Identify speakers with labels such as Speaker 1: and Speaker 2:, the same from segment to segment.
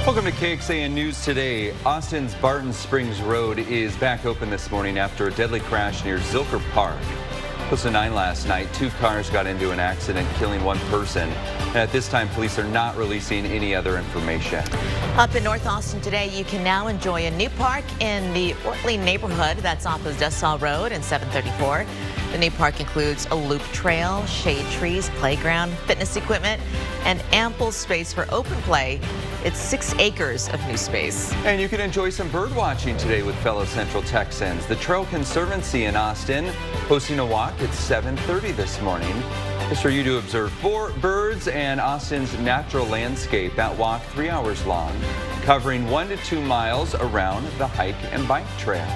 Speaker 1: Welcome to KXAN News Today. Austin's Barton Springs Road is back open this morning after a deadly crash near Zilker Park. Close to 9 last night, 2 cars got into an accident, killing 1 person. And at this time, police are not releasing any other information.
Speaker 2: Up in North Austin today, you can now enjoy a new park in the Ortley neighborhood. That's off of Dessaw Road and 734. The new park includes a loop trail, shade trees, playground, fitness equipment, and ample space for open play. It's 6 acres of new space.
Speaker 1: And you can enjoy some bird watching today with fellow Central Texans. The Trail Conservancy in Austin hosting a walk at 7:30 this morning. It's for you to observe 4 birds and Austin's natural landscape. That walk 3 hours long, covering 1 to 2 miles around the hike and bike trail.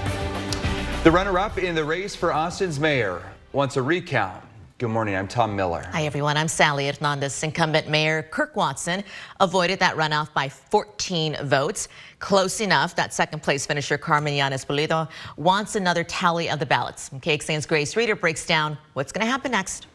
Speaker 1: The runner-up in the race for Austin's mayor wants a recount. Good morning, I'm Tom Miller.
Speaker 2: Hi everyone, I'm Sally Hernandez. Incumbent Mayor Kirk Watson avoided that runoff by 14 votes. Close enough that second place finisher Carmen Yanes-Pulido wants another tally of the ballots. KXAN's Grace Reader breaks down what's going to happen next.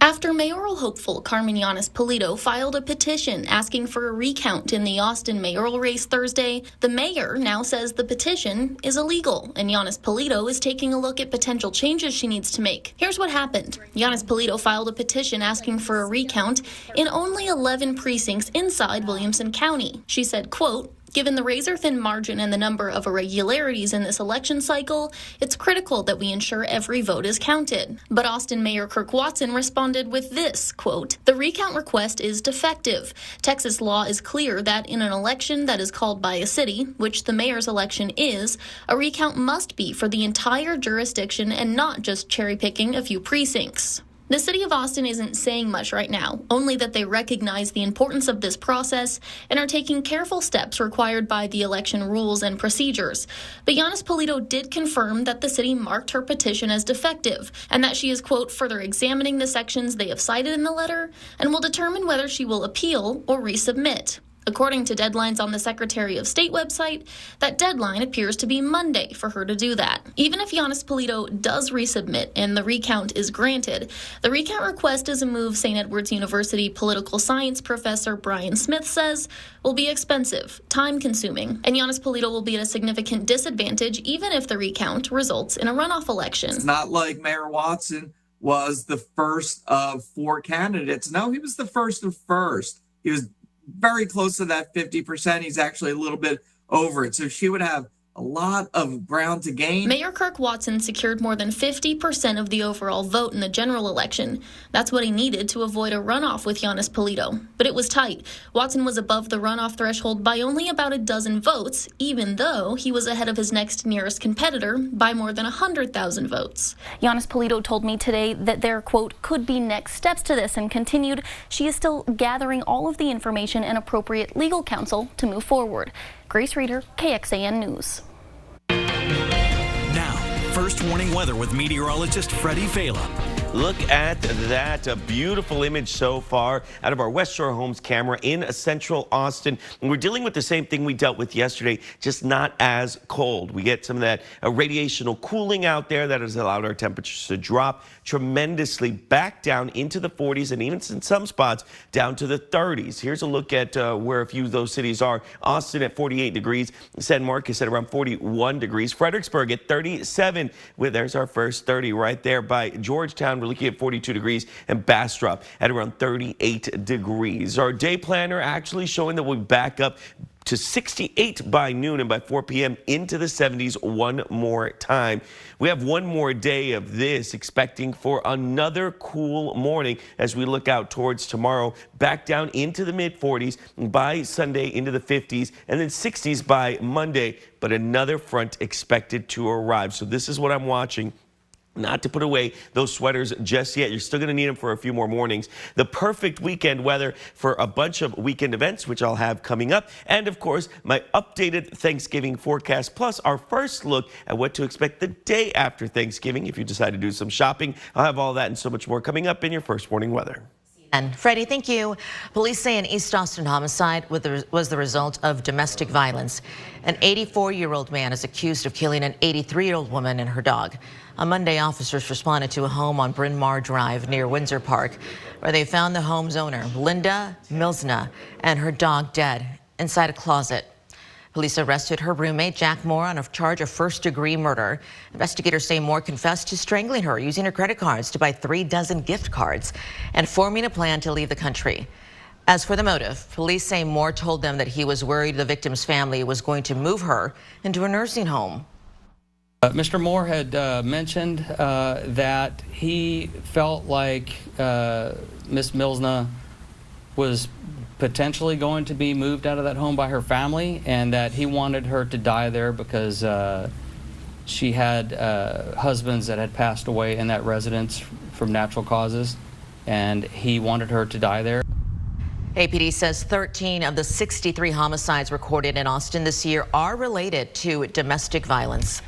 Speaker 3: After mayoral hopeful Carmen Yanes-Pulido filed a petition asking for a recount in the Austin mayoral race Thursday, the mayor now says the petition is illegal, and Yanes-Pulido is taking a look at potential changes she needs to make. Here's what happened. Yanes-Pulido filed a petition asking for a recount in only 11 precincts inside Williamson County. She said, quote, "Given the razor-thin margin and the number of irregularities in this election cycle, it's critical that we ensure every vote is counted." But Austin Mayor Kirk Watson responded with this, quote, "The recount request is defective. Texas law is clear that in an election that is called by a city, which the mayor's election is, a recount must be for the entire jurisdiction and not just cherry-picking a few precincts." The city of Austin isn't saying much right now, only that they recognize the importance of this process and are taking careful steps required by the election rules and procedures. But Yanes-Pulido did confirm that the city marked her petition as defective and that she is, quote, "further examining the sections they have cited in the letter and will determine whether she will appeal or resubmit." According to deadlines on the Secretary of State website, that deadline appears to be Monday for her to do that. Even if Yanes-Pulido does resubmit and the recount is granted, the recount request is a move St. Edward's University political science professor Brian Smith says will be expensive, time-consuming, and Yanes-Pulido will be at a significant disadvantage even if the recount results in a runoff election.
Speaker 4: It's not like Mayor Watson was the first of 4 candidates. No, he was the first of first. He was very close to that 50%. He's actually a little bit over it. So she would have a lot of ground to gain.
Speaker 3: Mayor Kirk Watson secured more than 50% of the overall vote in the general election. That's what he needed to avoid a runoff with Yanes-Pulido. But it was tight. Watson was above the runoff threshold by only about a dozen votes, even though he was ahead of his next nearest competitor by more than 100,000 votes.
Speaker 5: Yanes-Pulido told me today that there, quote, could be next steps to this, and continued, she is still gathering all of the information and appropriate legal counsel to move forward. Grace Reader, KXAN News.
Speaker 6: Now, first warning weather with meteorologist Freddie Vela.
Speaker 7: Look at that, a beautiful image so far out of our West Shore Homes camera in Central Austin. And we're dealing with the same thing we dealt with yesterday, just not as cold. We get some of that radiational cooling out there that has allowed our temperatures to drop tremendously back down into the 40s and even in some spots down to the 30s. Here's a look at where a few of those cities are. Austin at 48 degrees, San Marcos at around 41 degrees, Fredericksburg at 37. There's our first 30 right there by Georgetown. We're looking at 42 degrees, and Bastrop at around 38 degrees. Our day planner actually showing that we'll be back up to 68 by noon and by 4 p.m. into the 70s one more time. We have one more day of this, expecting for another cool morning as we look out towards tomorrow, back down into the mid-40s by Sunday, into the 50s, and then 60s by Monday, but another front expected to arrive. So this is what I'm watching. Not to put away those sweaters just yet. You're still going to need them for a few more mornings. The perfect weekend weather for a bunch of weekend events, which I'll have coming up. And, of course, my updated Thanksgiving forecast, plus our first look at what to expect the day after Thanksgiving if you decide to do some shopping. I'll have all that and so much more coming up in your first morning weather.
Speaker 2: And Freddie, thank you. Police say an East Austin homicide was the result of domestic violence. An 84-year-old man is accused of killing an 83-year-old woman and her dog. On Monday, officers responded to a home on Bryn Mawr Drive near Windsor Park, where they found the home's owner, Linda Milsna, and her dog dead. inside a closet. Police arrested her roommate, Jack Moore, on a charge of first-degree murder. Investigators say Moore confessed to strangling her using her credit cards to buy 3 dozen gift cards and forming a plan to leave the country. As for the motive, police say Moore told them that he was worried the victim's family was going to move her into a nursing home.
Speaker 8: Mr. Moore had mentioned that he felt like Miss Milsna was potentially going to be moved out of that home by her family, and that he wanted her to die there because she had husbands that had passed away in that residence from natural causes, and he wanted her to die there.
Speaker 2: APD says 13 of the 63 homicides recorded in Austin this year are related to domestic violence.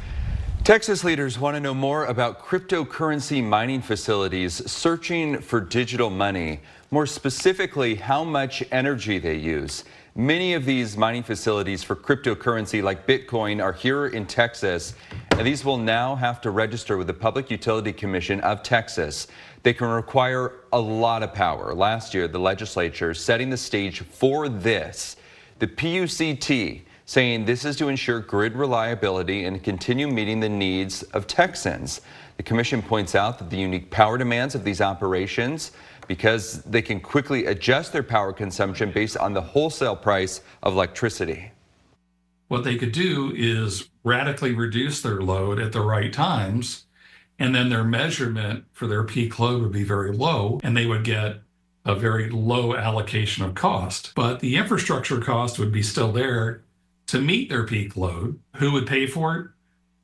Speaker 1: Texas leaders want to know more about cryptocurrency mining facilities searching for digital money. More specifically, how much energy they use. Many of these mining facilities for cryptocurrency like Bitcoin are here in Texas, and these will now have to register with the Public Utility Commission of Texas. They can require a lot of power. Last year, the legislature setting the stage for this. The PUCT saying this is to ensure grid reliability and continue meeting the needs of Texans. The commission points out that the unique power demands of these operations, because they can quickly adjust their power consumption based on the wholesale price of electricity.
Speaker 9: What they could do is radically reduce their load at the right times, and then their measurement for their peak load would be very low, and they would get a very low allocation of cost. But the infrastructure cost would be still there to meet their peak load. Who would pay for it?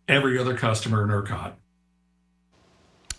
Speaker 9: Every other customer in ERCOT.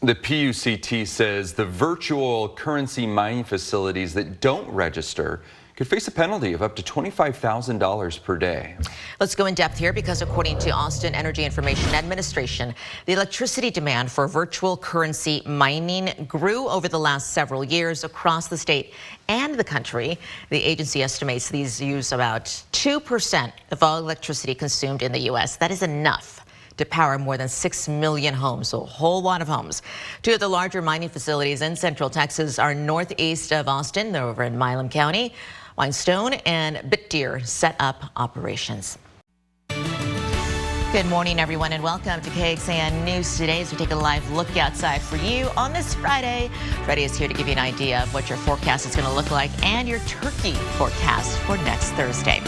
Speaker 1: The PUCT says the virtual currency mining facilities that don't register could face a penalty of up to $25,000 per day.
Speaker 2: Let's go in depth here, because according to Austin Energy Information Administration, the electricity demand for virtual currency mining grew over the last several years across the state and the country. The agency estimates these use about 2% of all electricity consumed in the U.S. That is enough to power more than 6 million homes, so a whole lot of homes. 2 of the larger mining facilities in Central Texas are northeast of Austin. They're over in Milam County. Whinstone and Bitdeer set up operations. Good morning, everyone, and welcome to KXAN News Today as we take a live look outside for you on this Friday. Freddie is here to give you an idea of what your forecast is going to look like and your turkey forecast for next Thursday.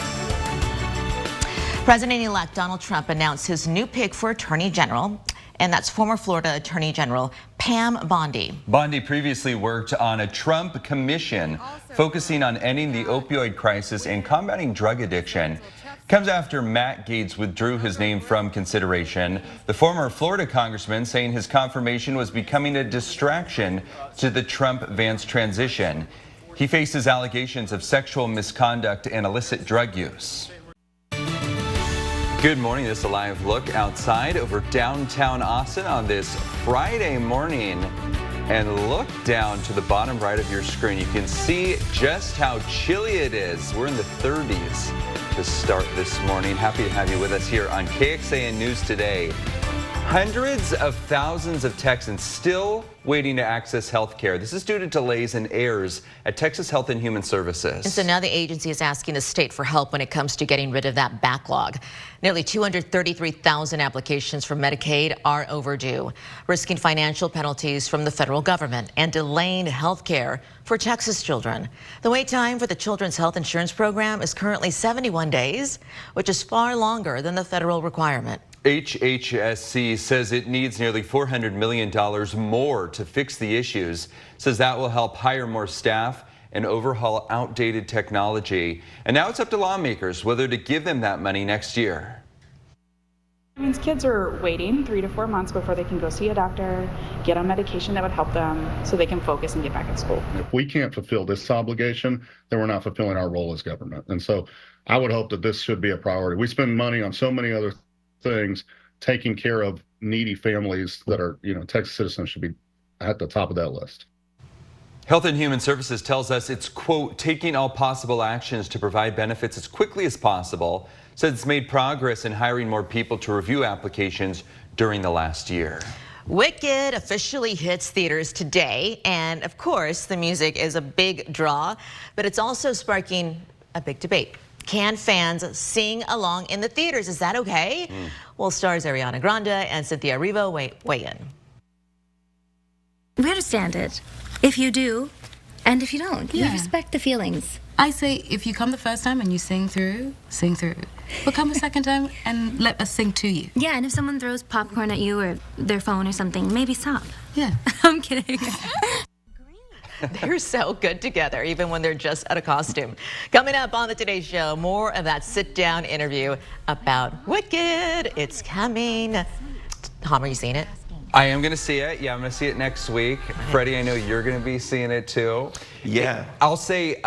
Speaker 2: President-elect Donald Trump announced his new pick for Attorney General, and that's former Florida Attorney General Pam Bondi.
Speaker 1: Bondi previously worked on a Trump commission focusing on ending the opioid crisis and combating drug addiction. Comes after Matt Gaetz withdrew his name from consideration. The former Florida congressman saying his confirmation was becoming a distraction to the Trump-Vance transition. He faces allegations of sexual misconduct and illicit drug use. Good morning. This is a live look outside over downtown Austin on this Friday morning. And look down to the bottom right of your screen. You can see just how chilly it is. We're in the 30s to start this morning. Happy to have you with us here on KXAN News Today. Hundreds of thousands of Texans still waiting to access health care. This is due to delays and errors at Texas Health and Human Services.
Speaker 2: And so now the agency is asking the state for help when it comes to getting rid of that backlog. Nearly 233,000 applications for Medicaid are overdue, risking financial penalties from the federal government and delaying health care for Texas children. The wait time for the Children's Health Insurance Program is currently 71 days, which is far longer than the federal requirement.
Speaker 1: HHSC says it needs nearly $400 million more to fix the issues. Says that will help hire more staff and overhaul outdated technology. And now it's up to lawmakers whether to give them that money next year.
Speaker 10: It means kids are waiting 3 to 4 months before they can go see a doctor, get on medication that would help them so they can focus and get back in school.
Speaker 11: If we can't fulfill this obligation, then we're not fulfilling our role as government. And so I would hope that this should be a priority. We spend money on so many other things. Taking care of needy families that are, Texas citizens should be at the top of that list.
Speaker 1: Health and Human Services tells us it's, quote, taking all possible actions to provide benefits as quickly as possible. Says it's made progress in hiring more people to review applications during the last year.
Speaker 2: Wicked officially hits theaters today, and of course the music is a big draw, but it's also sparking a big debate. can fans sing along in the theaters? Is that okay? Well, stars Ariana Grande and Cynthia Erivo weigh in.
Speaker 12: We understand it. If you do, and if you don't, we respect the feelings.
Speaker 13: I say if you come the first time and you sing through, sing through. But come the second time and let us sing to you.
Speaker 12: Yeah, and if someone throws popcorn at you or their phone or something, maybe stop.
Speaker 13: Yeah.
Speaker 12: I'm kidding.
Speaker 2: They're so good together, even when they're just out of costume. Coming up on the Today Show, more of that sit-down interview about Wicked. It's coming. Tom, are you seeing it?
Speaker 1: I am going to see it. Yeah, I'm going to see it next week. Freddie, I know you're going to be seeing it too.
Speaker 7: Yeah.
Speaker 1: I'll say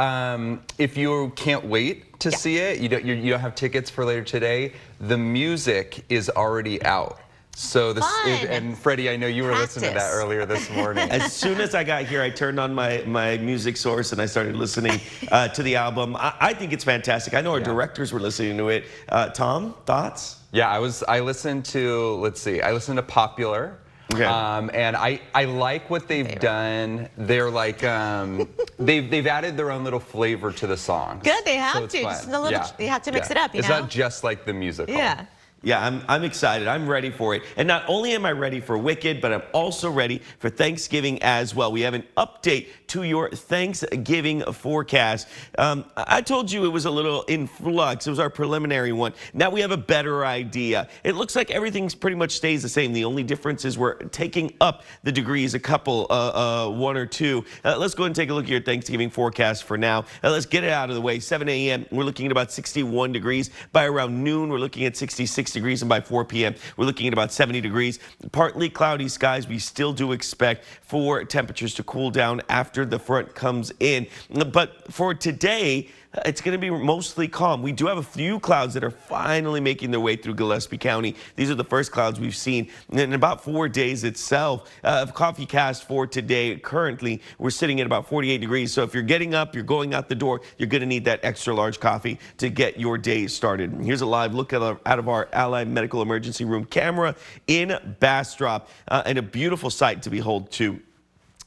Speaker 1: if you can't wait to see it, you don't have tickets for later today, the music is already out. So this and Freddie, I know you were listening to that earlier this morning.
Speaker 7: As soon as I got here, I turned on my music source and I started listening to the album. I think it's fantastic. I know our directors were listening to it. Tom, thoughts?
Speaker 1: Yeah, I listened to, let's see, I listened to Popular.
Speaker 7: Okay.
Speaker 1: And I like what they've done. They're like they've added their own little flavor to the songs.
Speaker 2: Good, they have
Speaker 1: so
Speaker 2: to. Just a little, you have to mix it up. You
Speaker 1: it's
Speaker 2: know?
Speaker 1: not just like the musical.
Speaker 2: Yeah.
Speaker 7: Yeah, I'm excited. I'm ready for it. And not only am I ready for Wicked, but I'm also ready for Thanksgiving as well. We have an update to your Thanksgiving forecast. I told you it was a little in flux. It was our preliminary one. Now we have a better idea. It looks like everything's pretty much stays the same. The only difference is we're taking up the degrees a couple, one or two. Let's go ahead and take a look at your Thanksgiving forecast for now. Let's get it out of the way. 7 a.m., we're looking at about 61 degrees. By around noon, we're looking at 66 degrees, and by 4 p.m. we're looking at about 70 degrees. Partly cloudy skies. We still do expect for temperatures to cool down after the front comes in. But for today, it's going to be mostly calm. We do have a few clouds that are finally making their way through Gillespie County. These are the first clouds we've seen in about 4 days itself. Coffee cast for today, currently, we're sitting at about 48 degrees. So if you're getting up, you're going out the door, you're going to need that extra large coffee to get your day started. Here's a live look out of our Allied Medical Emergency Room camera in Bastrop, and a beautiful sight to behold, too.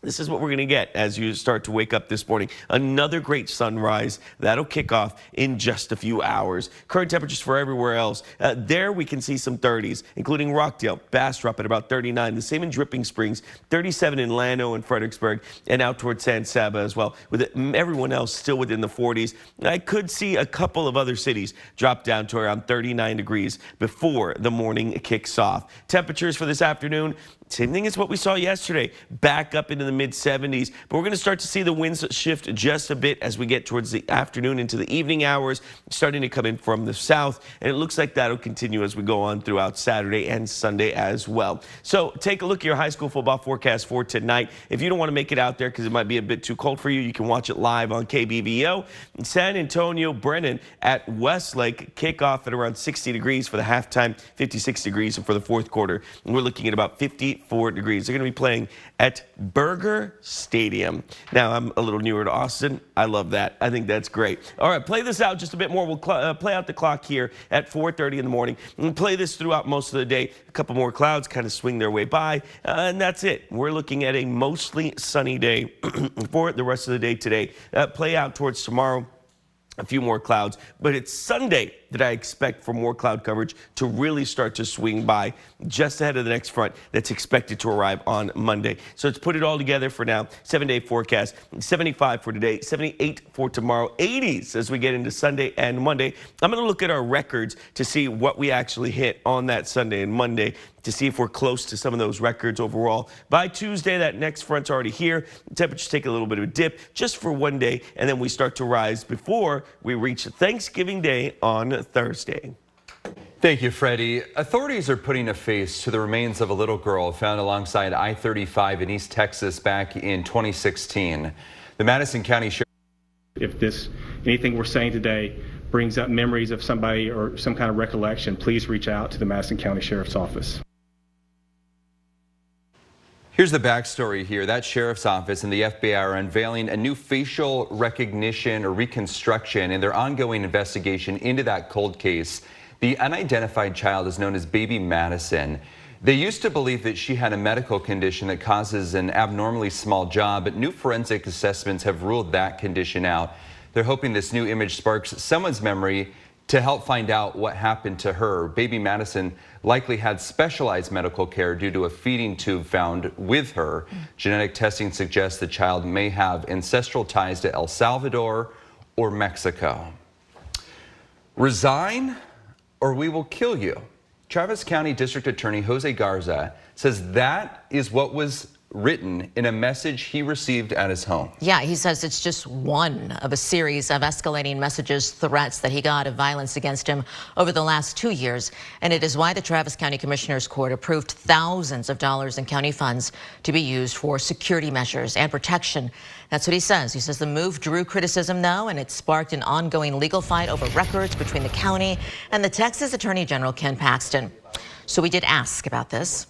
Speaker 7: This is what we're going to get as you start to wake up this morning. Another great sunrise. That'll kick off in just a few hours. Current temperatures for everywhere else. There we can see some 30s, including Rockdale, Bastrop at about 39. The same in Dripping Springs, 37 in Llano and Fredericksburg, and out towards San Saba as well, with everyone else still within the 40s. I could see a couple of other cities drop down to around 39 degrees before the morning kicks off. Temperatures for this afternoon, same thing as what we saw yesterday, back up into the mid-70s. But we're going to start to see the winds shift just a bit as we get towards the afternoon into the evening hours, starting to come in from the south. And it looks like that'll continue as we go on throughout Saturday and Sunday as well. So take a look at your high school football forecast for tonight. If you don't want to make it out there because it might be a bit too cold for you, you can watch it live on KBVO. San Antonio Brennan at Westlake kickoff at around 60 degrees for the halftime, 56 degrees for the fourth quarter. And we're looking at about 54 degrees. They're going to be playing at Burger Stadium. Now, I'm a little newer to Austin. I love that. I think that's great. All right, play this out just a bit more. We'll play out the clock here at 4:30 in the morning. We'll play this throughout most of the day. A couple more clouds kind of swing their way by, and that's it. We're looking at a mostly sunny day for the rest of the day today. Play out towards tomorrow. A few more clouds, but it's Sunday that I expect for more cloud coverage to really start to swing by just ahead of the next front that's expected to arrive on Monday. So let's put it all together for now. 7-day forecast, 75 for today, 78 for tomorrow, 80s as we get into Sunday and Monday. I'm going to look at our records to see what we actually hit on that Sunday and Monday to see if we're close to some of those records overall. By Tuesday, that next front's already here. Temperatures take a little bit of a dip just for one day, and then we start to rise before we reach Thanksgiving Day on Thursday.
Speaker 1: Thank you, Freddie. Authorities are putting a face to the remains of a little girl found alongside I-35 in East Texas back in 2016. The Madison County Sheriff.
Speaker 14: If anything we're saying today brings up memories of somebody or some kind of recollection, please reach out to the Madison County Sheriff's Office.
Speaker 1: Here's the backstory here. That sheriff's office and the FBI are unveiling a new facial recognition or reconstruction in their ongoing investigation into that cold case. The unidentified child is known as Baby Madison. They used to believe that she had a medical condition that causes an abnormally small jaw, but new forensic assessments have ruled that condition out. They're hoping this new image sparks someone's memory to help find out what happened to her. Baby Madison likely had specialized medical care due to a feeding tube found with her. Genetic testing suggests the child may have ancestral ties to El Salvador or Mexico. Resign or we will kill you. Travis County District Attorney Jose Garza says that is what was written in a message he received at his home.
Speaker 2: Yeah, he says it's just one of a series of escalating messages, threats that he got of violence against him over the last 2 years. And it is why the Travis County Commissioner's Court approved thousands of dollars in county funds to be used for security measures and protection. That's what he says. He says the move drew criticism, though, and it sparked an ongoing legal fight over records between the county and the Texas Attorney General Ken Paxton. So we did ask about this.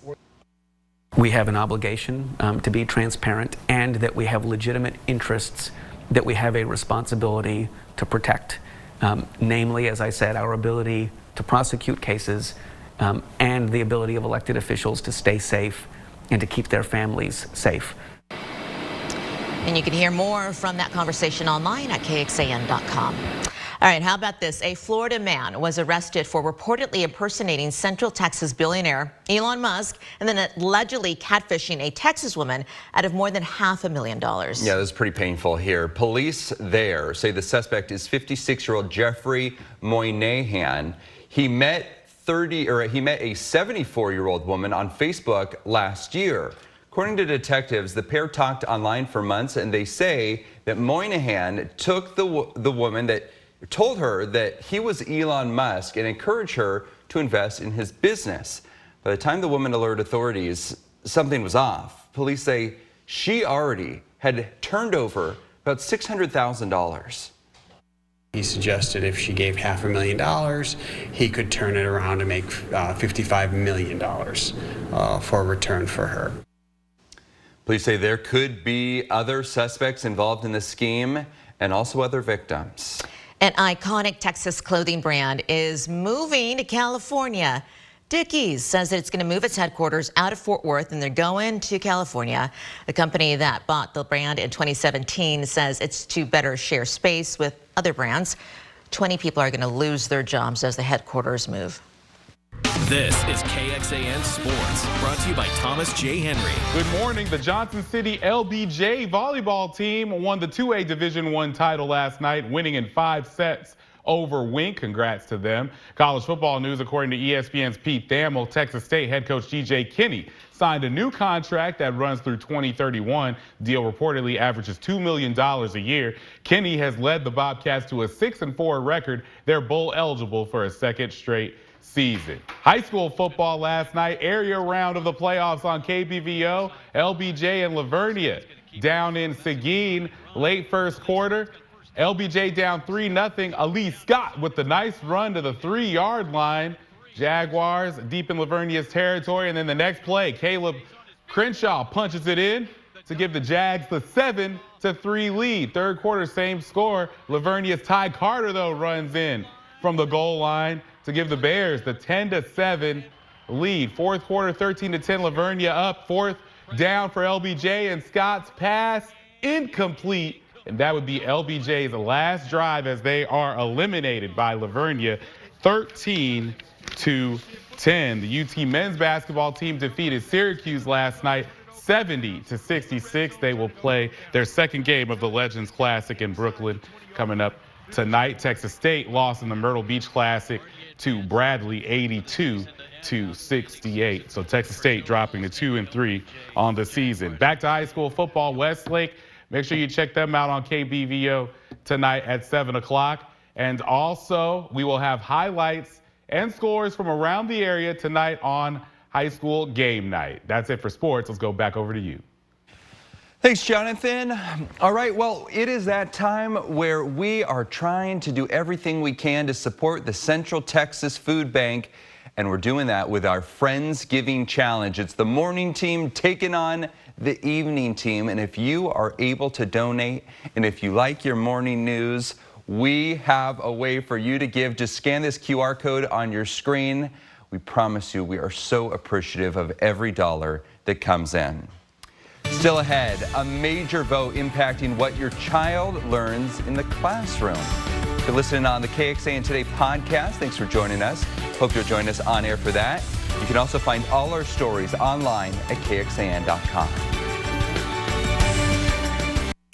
Speaker 15: We have an obligation to be transparent, and that we have legitimate interests that we have a responsibility to protect. Namely, as I said, our ability to prosecute cases and the ability of elected officials to stay safe and to keep their families safe.
Speaker 2: And you can hear more from that conversation online at KXAN.com. All right, how about this? A Florida man was arrested for reportedly impersonating Central Texas billionaire Elon Musk and then allegedly catfishing a Texas woman out of more than $500,000.
Speaker 1: Yeah, this is pretty painful here. Police there say the suspect is 56-year-old Jeffrey Moynihan. He met a 74-year-old woman on Facebook last year. According to detectives, the pair talked online for months, and they say that Moynihan took the woman that told her that he was Elon Musk and encouraged her to invest in his business. By the time the woman alerted authorities, something was off. Police say she already had turned over about $600,000.
Speaker 16: He suggested if she gave $500,000, he could turn it around and make $55 million for a return for her.
Speaker 1: Police say there could be other suspects involved in the scheme and also other victims.
Speaker 2: An iconic Texas clothing brand is moving to California. Dickies says that it's going to move its headquarters out of Fort Worth, and they're going to California. The company that bought the brand in 2017 says it's to better share space with other brands. 20 people are going to lose their jobs as the headquarters move.
Speaker 6: This is KXAN Sports, brought to you by Thomas J. Henry.
Speaker 17: Good morning. The Johnson City LBJ volleyball team won the 2A Division I title last night, winning in 5 sets over Wink. Congrats to them. College football news, according to ESPN's Pete Thamel, Texas State head coach DJ Kinney signed a new contract that runs through 2031. Deal reportedly averages $2 million a year. Kinney has led the Bobcats to a 6-4 record. They're bowl eligible for a second straight season. High school football last night, area round of the playoffs on KBVO. LBJ and Lavernia down in Seguin late first quarter. LBJ down 3-0. Ali Scott with the nice run to the 3-yard line. Jaguars deep in Lavernia's territory, and then the next play, Caleb Crenshaw punches it in to give the Jags the 7-3 lead. Third quarter, same score. Lavernia's Ty Carter, though, runs in from the goal line to give the Bears the 10-7 lead. Fourth quarter, 13-10, Lavernia up. Fourth down for LBJ, and Scott's pass incomplete. And that would be LBJ's last drive as they are eliminated by Lavernia, 13-10. The UT men's basketball team defeated Syracuse last night, 70-66. They will play their second game of the Legends Classic in Brooklyn coming up tonight. Texas State lost in the Myrtle Beach Classic to Bradley, 82-68. So Texas State dropping to 2-3 on the season. Back to high school football, Westlake. Make sure you check them out on KBVO tonight at 7 o'clock. And also, we will have highlights and scores from around the area tonight on high school game night. That's it for sports. Let's go back over to you.
Speaker 1: Thanks, Jonathan. All right, well, it is that time where we are trying to do everything we can to support the Central Texas Food Bank, and we're doing that with our Friendsgiving Challenge. It's the morning team taking on the evening team, and if you are able to donate, and if you like your morning news, we have a way for you to give. Just scan this QR code on your screen. We promise you we are so appreciative of every dollar that comes in. Still ahead, a major vote impacting what your child learns in the classroom. You're listening on the KXAN Today podcast. Thanks for joining us. Hope you'll join us on air for that. You can also find all our stories online at KXAN.com.